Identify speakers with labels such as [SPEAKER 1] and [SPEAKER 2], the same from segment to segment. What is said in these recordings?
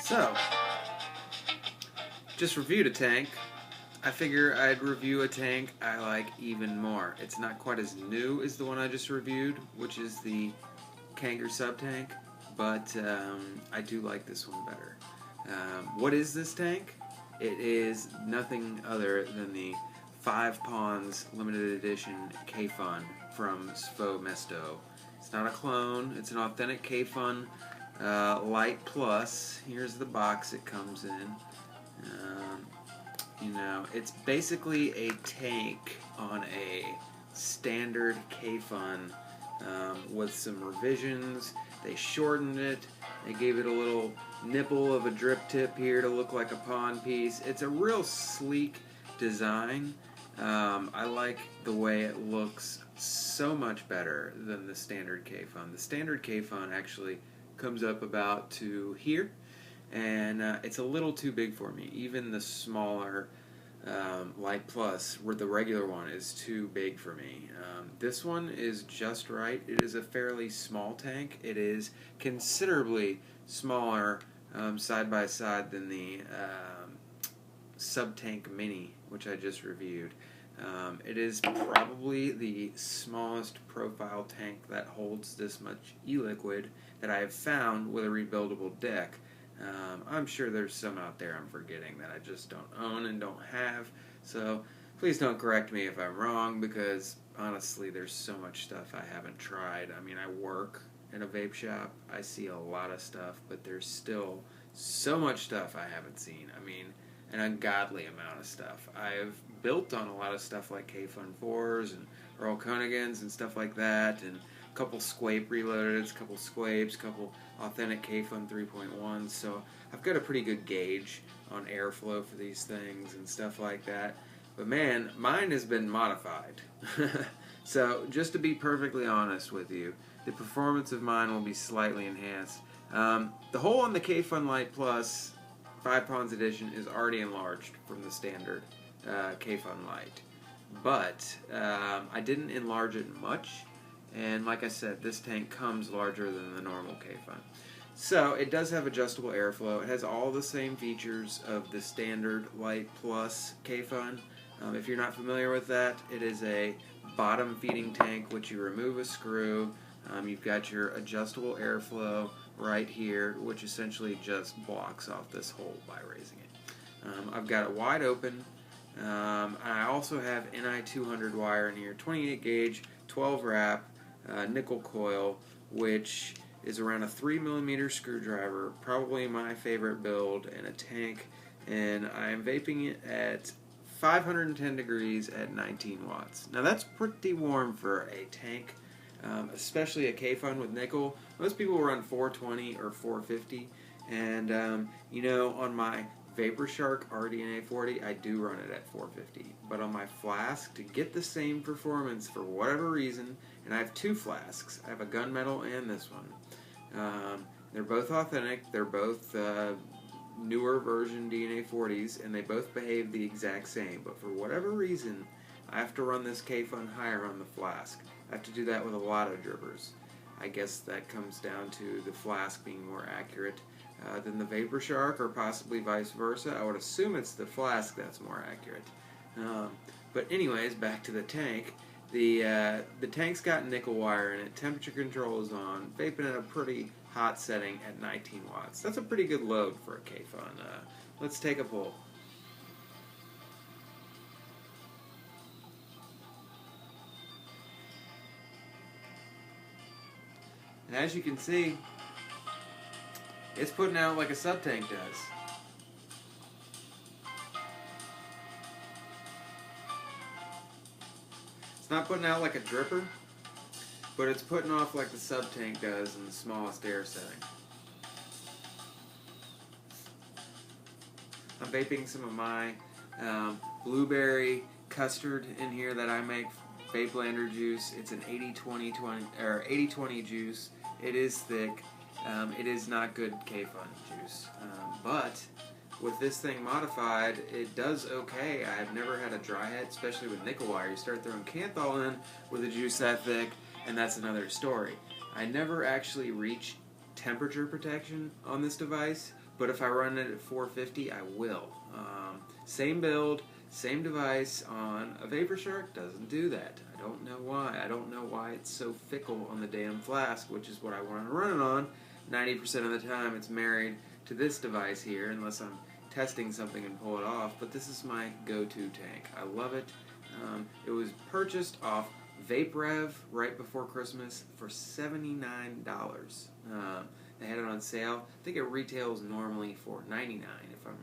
[SPEAKER 1] So, just reviewed a tank. I figure I'd review a tank I like even more. It's not quite as new as the one I just reviewed, which is the Kanger sub-tank, but I do like this one better. What is this tank? It is nothing other than the 5 Pawns limited edition Kayfun from Sfo Mesto. It's not a clone, it's an authentic Kayfun Lite Plus. Here's the box it comes in. It's basically a tank on a standard Kayfun with some revisions. They shortened it. They gave it a little nipple of a drip tip here to look like a pawn piece. It's a real sleek design. I like the way it looks so much better than the standard Kayfun. The standard Kayfun actually comes up about to here, and it's a little too big for me. Even the smaller Lite Plus, where the regular one is too big for me. This one is just right. It is a fairly small tank. It is considerably smaller side by side than the Sub-Tank Mini, which I just reviewed. It is probably the smallest profile tank that holds this much e-liquid that I have found with a rebuildable deck. I'm sure there's some out there I'm forgetting that I just don't own and don't have, so please don't correct me if I'm wrong, because honestly there's so much stuff I haven't tried. I mean, I work in a vape shop, I see a lot of stuff, but there's still so much stuff I haven't seen. I mean, an ungodly amount of stuff. I've built on a lot of stuff like Kayfun 4s and Earl Konigans and stuff like that, and a couple Squape reloaded, a couple Squapes, a couple authentic Kayfun 3.1s, so I've got a pretty good gauge on airflow for these things and stuff like that. But man, mine has been modified. So just to be perfectly honest with you, the performance of mine will be slightly enhanced. The hole on the Kayfun Lite Plus 5 Pawns edition is already enlarged from the standard Kayfun Lite, but I didn't enlarge it much, and like I said, this tank comes larger than the normal Kayfun. So it does have adjustable airflow. It has all the same features of the standard Lite Plus Kayfun. If you're not familiar with that, it is a bottom feeding tank which you remove a screw. You've got your adjustable airflow right here, which essentially just blocks off this hole by raising it. I've got it wide open. I also have Ni 200 wire in here, 28 gauge, 12 wrap, nickel coil, which is around a 3mm screwdriver, probably my favorite build in a tank, and I am vaping it at 510 degrees at 19 watts. Now that's pretty warm for a tank, especially a Kayfun with nickel. Most people run 420 or 450, and on my Vapor Shark RDNA 40, I do run it at 450. But on my flask, to get the same performance for whatever reason, and I have 2 flasks, I have a gunmetal and this one. They're both authentic, they're both newer version DNA 40s, and they both behave the exact same. But for whatever reason, I have to run this Kayfun higher on the flask. I have to do that with a lot of drippers. I guess that comes down to the flask being more accurate than the Vapor Shark, or possibly vice versa. I would assume it's the flask that's more accurate. But anyways, back to the tank. The tank's got nickel wire in it. Temperature control is on. Vaping at a pretty hot setting at 19 watts. That's a pretty good load for a Kayfun. Let's take a pull. And as you can see, it's putting out like a sub-tank does. It's not putting out like a dripper, but it's putting off like the sub-tank does in the smallest air setting. I'm vaping some of my blueberry custard in here that I make, Vape Lander juice. It's an 80-20 juice. It is thick. It is not good Kayfun juice, but with this thing modified, it does okay. I've never had a dry head, especially with nickel wire. You start throwing Kanthal in with a juice that thick, and that's another story. I never actually reach temperature protection on this device, but if I run it at 450, I will. Same build, same device on a Vapor Shark doesn't do that. I don't know why. I don't know why it's so fickle on the damn flask, which is what I want to run it on. 90% of the time it's married to this device here, unless I'm testing something and pull it off, but this is my go-to tank. I love it. It was purchased off VapeRev right before Christmas for $79. They had it on sale. I think it retails normally for $99 if I'm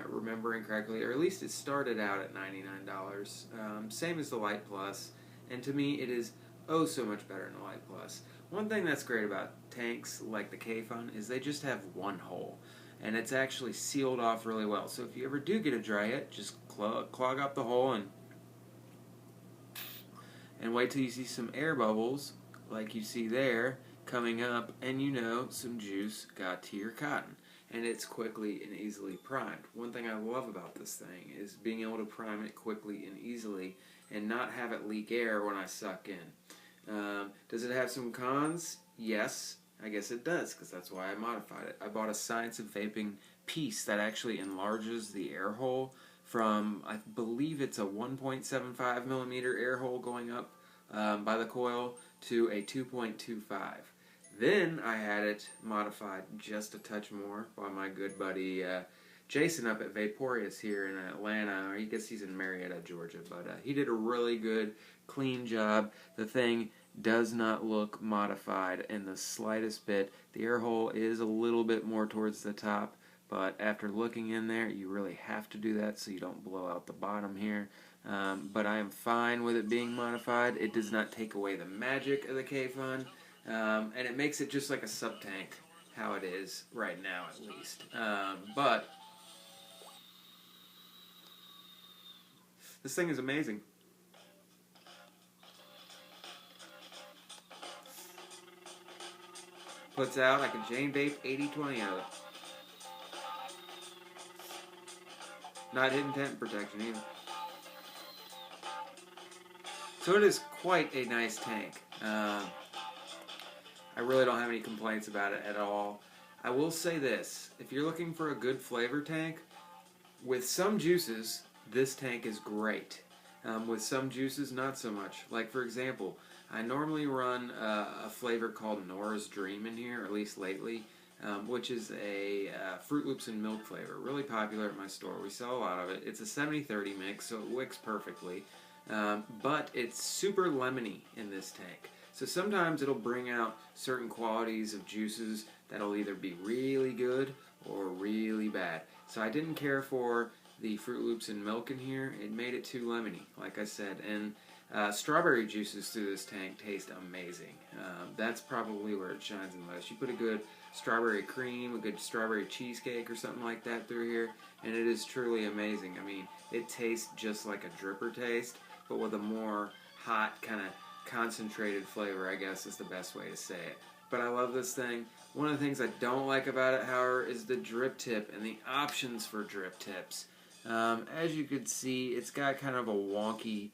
[SPEAKER 1] remembering correctly, or at least it started out at $99. Same as the Lite Plus, and to me it is oh so much better than the Lite Plus. One thing that's great about tanks like the Kayfun is they just have one hole, and it's actually sealed off really well. So if you ever do get a dry hit, just clog up the hole and wait till you see some air bubbles like you see there coming up, and you know some juice got to your cotton, and it's quickly and easily primed. One thing I love about this thing is being able to prime it quickly and easily and not have it leak air when I suck in. Does it have some cons? Yes, I guess it does, because that's why I modified it. I bought a Science of Vaping piece that actually enlarges the air hole from, I believe it's a 1.75 millimeter air hole going up by the coil to a 2.25. Then I had it modified just a touch more by my good buddy Jason up at Vaporius here in Atlanta, or I guess he's in Marietta, Georgia, but he did a really good, clean job. The thing does not look modified in the slightest bit. The air hole is a little bit more towards the top, but after looking in there, you really have to do that so you don't blow out the bottom here. But I am fine with it being modified. It does not take away the magic of the Kayfun, and it makes it just like a sub-tank, how it is right now at least. But this thing is amazing. Puts out, I can chain vape 80-20 out of it. Not hitting tent protection either. So it is quite a nice tank. I really don't have any complaints about it at all. I will say this, if you're looking for a good flavor tank, with some juices, this tank is great. With some juices, not so much. Like for example, I normally run a flavor called Nora's Dream in here, or at least lately, which is a Fruit Loops and milk flavor. Really popular at my store. We sell a lot of it. It's a 70-30 mix, so it wicks perfectly. But it's super lemony in this tank. So sometimes it'll bring out certain qualities of juices that'll either be really good or really bad. So I didn't care for the Fruit Loops and milk in here. It made it too lemony, like I said. And strawberry juices through this tank taste amazing. That's probably where it shines the most. You put a good strawberry cream, a good strawberry cheesecake or something like that through here, and it is truly amazing. I mean, it tastes just like a dripper taste, but with a more hot, kind of concentrated flavor, I guess is the best way to say it. But I love this thing. One of the things I don't like about it, however, is the drip tip and the options for drip tips. As you can see, it's got kind of a wonky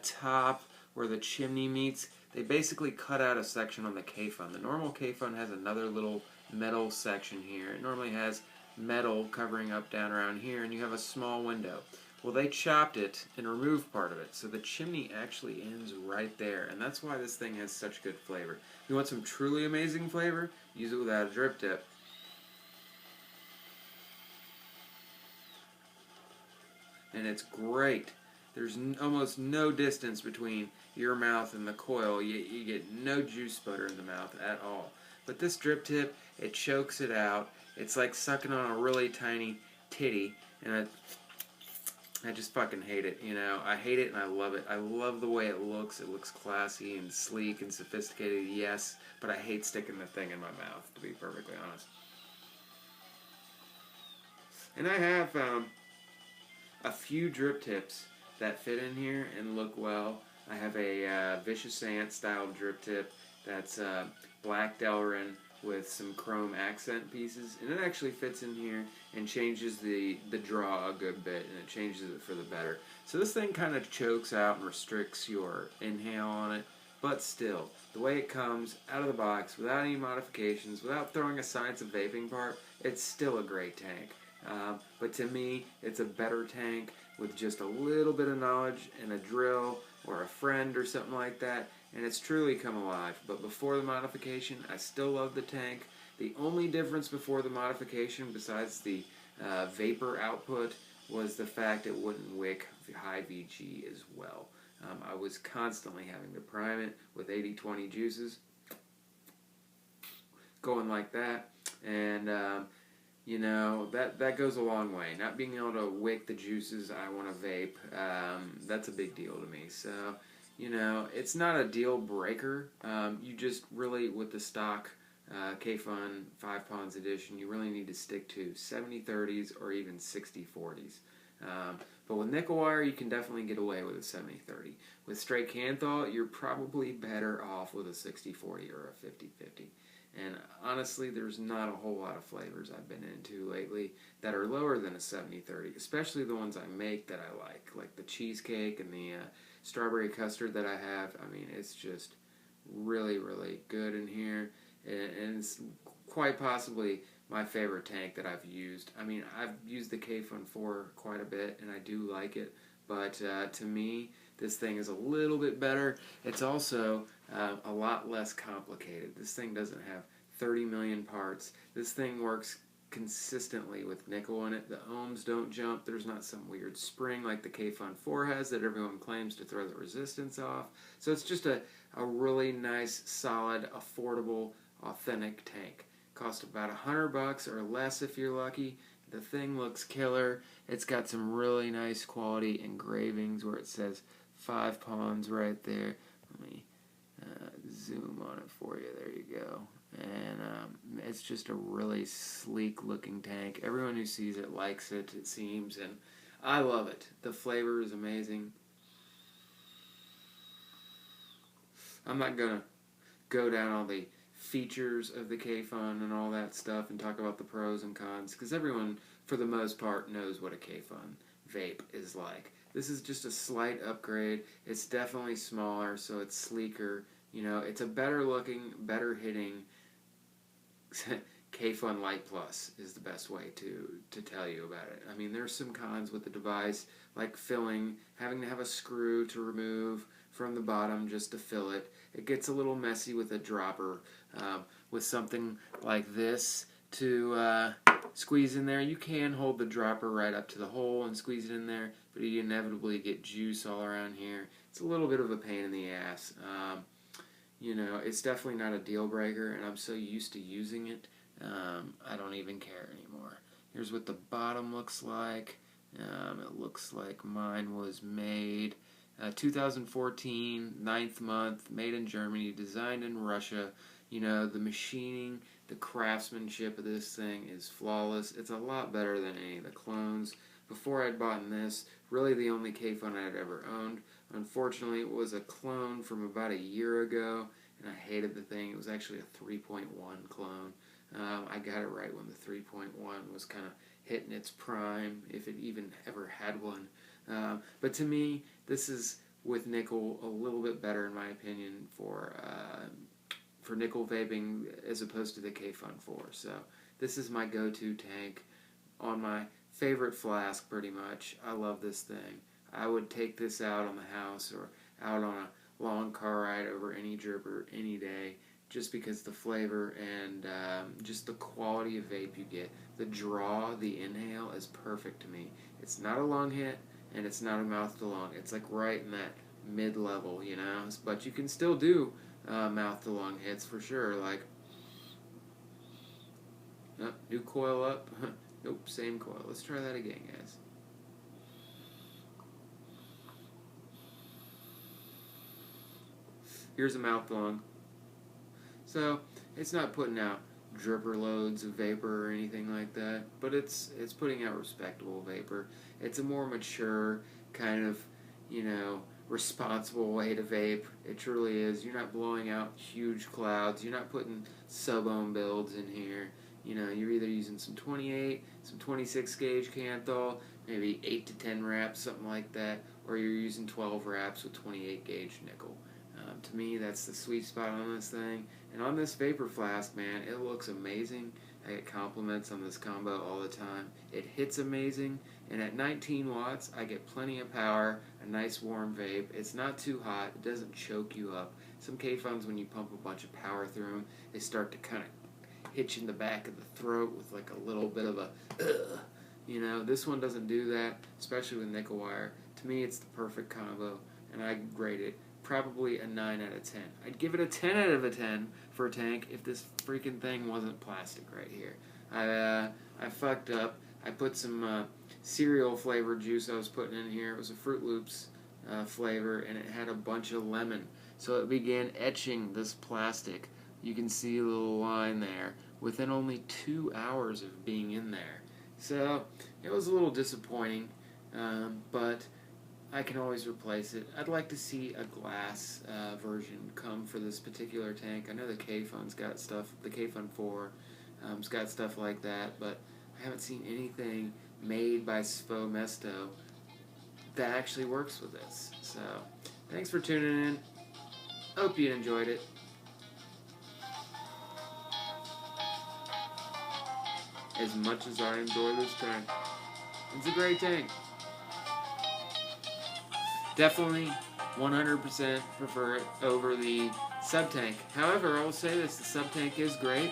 [SPEAKER 1] top where the chimney meets. They basically cut out a section on the Kayfun. The normal Kayfun has another little metal section here. It normally has metal covering up down around here, and you have a small window. Well, they chopped it and removed part of it, so the chimney actually ends right there, and that's why this thing has such good flavor. If you want some truly amazing flavor, use it without a drip tip. And it's great. There's almost no distance between your mouth and the coil. You get no juice sputter in the mouth at all. But this drip tip, it chokes it out. It's like sucking on a really tiny titty, and I just fucking hate it, you know. I hate it and I love it. I love the way it looks. It looks classy and sleek and sophisticated, yes, but I hate sticking the thing in my mouth, to be perfectly honest. And I have a few drip tips that fit in here and look well. I have a Vicious Ant style drip tip that's black Delrin with some chrome accent pieces, and it actually fits in here and changes the draw a good bit, and it changes it for the better. So this thing kind of chokes out and restricts your inhale on it, But still, the way it comes out of the box, without any modifications, without throwing a science of vaping part, it's still a great tank. But to me, it's a better tank with just a little bit of knowledge and a drill or a friend or something like that, and it's truly come alive. But before the modification, I still love the tank. The only difference before the modification, besides the vapor output, was the fact it wouldn't wick high VG as well. I was constantly having to prime it with 80-20 juices, going like that, and you know, that goes a long way. Not being able to wick the juices I want to vape, that's a big deal to me. So, you know, it's not a deal breaker. You just really, with the stock Kayfun 5 Ponds edition, you really need to stick to 70-30s or even 60-40s. But with nickel wire, you can definitely get away with a 70-30. With straight Kanthal, you're probably better off with a 60-40 or a 50-50. And honestly, there's not a whole lot of flavors I've been into lately that are lower than a 70-30, especially the ones I make that I like the cheesecake and the strawberry custard that I have. I mean, it's just really, really good in here, and it's quite possibly my favorite tank that I've used. I mean, I've used the Kayfun 4 quite a bit, and I do like it, but to me, this thing is a little bit better. It's also a lot less complicated. This thing doesn't have 30 million parts. This thing works consistently with nickel in it. The ohms don't jump. There's not some weird spring like the Kayfun 4 has that everyone claims to throw the resistance off. So it's just a really nice, solid, affordable, authentic tank. Cost about $100 or less if you're lucky. The thing looks killer. It's got some really nice quality engravings where it says 5 Ponds right there. Let me zoom on it for you. There you go. And it's just a really sleek looking tank. Everyone who sees it likes it, it seems, and I love it. The flavor is amazing. I'm not going to go down all the features of the Kayfun and all that stuff and talk about the pros and cons, because everyone, for the most part, knows what a Kayfun vape is like. This is just a slight upgrade. It's definitely smaller, so it's sleeker. You know, it's a better looking, better hitting Kayfun Lite Plus is the best way to tell you about it. I mean, there's some cons with the device, like filling, having to have a screw to remove from the bottom just to fill it. It gets a little messy with a dropper. With something like this to squeeze in there, you can hold the dropper right up to the hole and squeeze it in there, but you inevitably get juice all around here. It's a little bit of a pain in the ass. You know, it's definitely not a deal breaker, and I'm so used to using it, I don't even care anymore. Here's what the bottom looks like. It looks like mine was made 2014, 9th month, made in Germany, designed in Russia. You know, the machining, the craftsmanship of this thing is flawless. It's a lot better than any of the clones. Before I'd bought this, really the only Kayfun I'd ever owned. Unfortunately, it was a clone from about a year ago, and I hated the thing. It was actually a 3.1 clone. I got it right when the 3.1 was kind of hitting its prime, if it even ever had one. But to me, this is, with nickel, a little bit better in my opinion for nickel vaping as opposed to the Kayfun 4. So this is my go-to tank on my favorite flask pretty much. I love this thing. I would take this out on the house or out on a long car ride over any dripper any day, just because the flavor and just the quality of vape you get. The draw, the inhale is perfect to me. It's not a lung hit, and it's not a mouth to lung. It's like right in that mid-level, you know? But you can still do mouth to lung hits for sure. Like, new coil up. Nope, same coil. Let's try that again, guys. Here's a mouth to lung. So it's not putting out dripper loads of vapor or anything like that, but it's putting out respectable vapor. It's a more mature kind of, you know, responsible way to vape. It truly is. You're not blowing out huge clouds. You're not putting sub-ohm builds in here. You know, you're either using some 28, some 26 gauge Kanthal, maybe 8 to 10 wraps, something like that, or you're using 12 wraps with 28 gauge nickel. To me, that's the sweet spot on this thing. And on this vapor flask, man, it looks amazing. I get compliments on this combo all the time. It hits amazing, and at 19 watts, I get plenty of power, a nice warm vape. It's not too hot. It doesn't choke you up. Some Kayfuns, when you pump a bunch of power through them, they start to kind of hit you in the back of the throat with like a little bit of a ugh. You know, this one doesn't do that, especially with nickel wire. To me, it's the perfect combo, and I grade it probably a 9 out of 10. I'd give it a 10 out of a 10 for a tank if this freaking thing wasn't plastic right here. I fucked up. I put some cereal flavored juice I was putting in here. It was a Fruit Loops flavor, and it had a bunch of lemon. So it began etching this plastic. You can see a little line there within only 2 hours of being in there. So it was a little disappointing, but I can always replace it. I'd like to see a glass version come for this particular tank. I know the Kayfun's got stuff, the Kayfun 4 has got stuff like that, but I haven't seen anything made by Spo Mesto that actually works with this. So, thanks for tuning in. Hope you enjoyed it. As much as I enjoy this tank. It's a great tank. Definitely 100% prefer it over the sub-tank. However, I will say this, the sub-tank is great,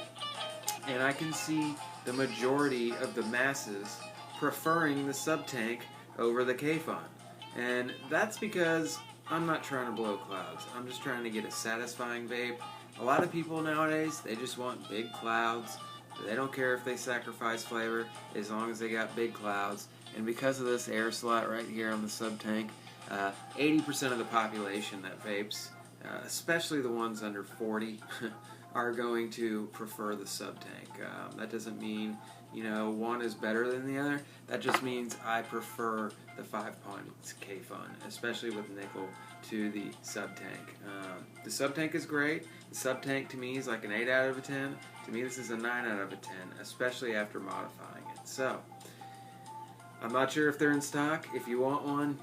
[SPEAKER 1] and I can see the majority of the masses preferring the sub-tank over the Kayfun. And that's because I'm not trying to blow clouds. I'm just trying to get a satisfying vape. A lot of people nowadays, they just want big clouds. They don't care if they sacrifice flavor as long as they got big clouds. And because of this air slot right here on the sub-tank, 80% of the population that vapes, especially the ones under 40, are going to prefer the sub-tank. That doesn't mean, you know, one is better than the other. That just means I prefer the 5-point Kayfun, especially with nickel, to the sub-tank. The sub-tank is great. The sub-tank to me is like an 8 out of a 10. To me, this is a 9 out of a 10, especially after modifying it. So, I'm not sure if they're in stock. If you want one,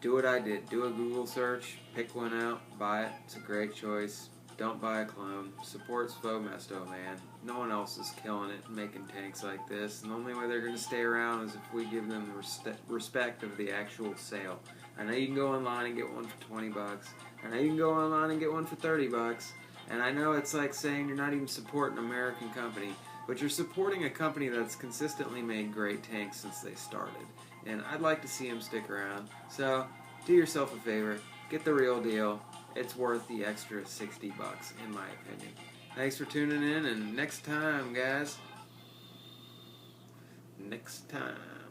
[SPEAKER 1] do what I did. Do a Google search, pick one out, buy it. It's a great choice. Don't buy a clone. Support Spo Mesto, man. No one else is killing it and making tanks like this. And the only way they're going to stay around is if we give them the respect of the actual sale. I know you can go online and get one for 20 bucks. I know you can go online and get one for 30 bucks. And I know it's like saying you're not even supporting an American company, but you're supporting a company that's consistently made great tanks since they started. And I'd like to see them stick around. So, do yourself a favor. Get the real deal. It's worth the extra 60 bucks, in my opinion. Thanks for tuning in, and next time, guys. Next time.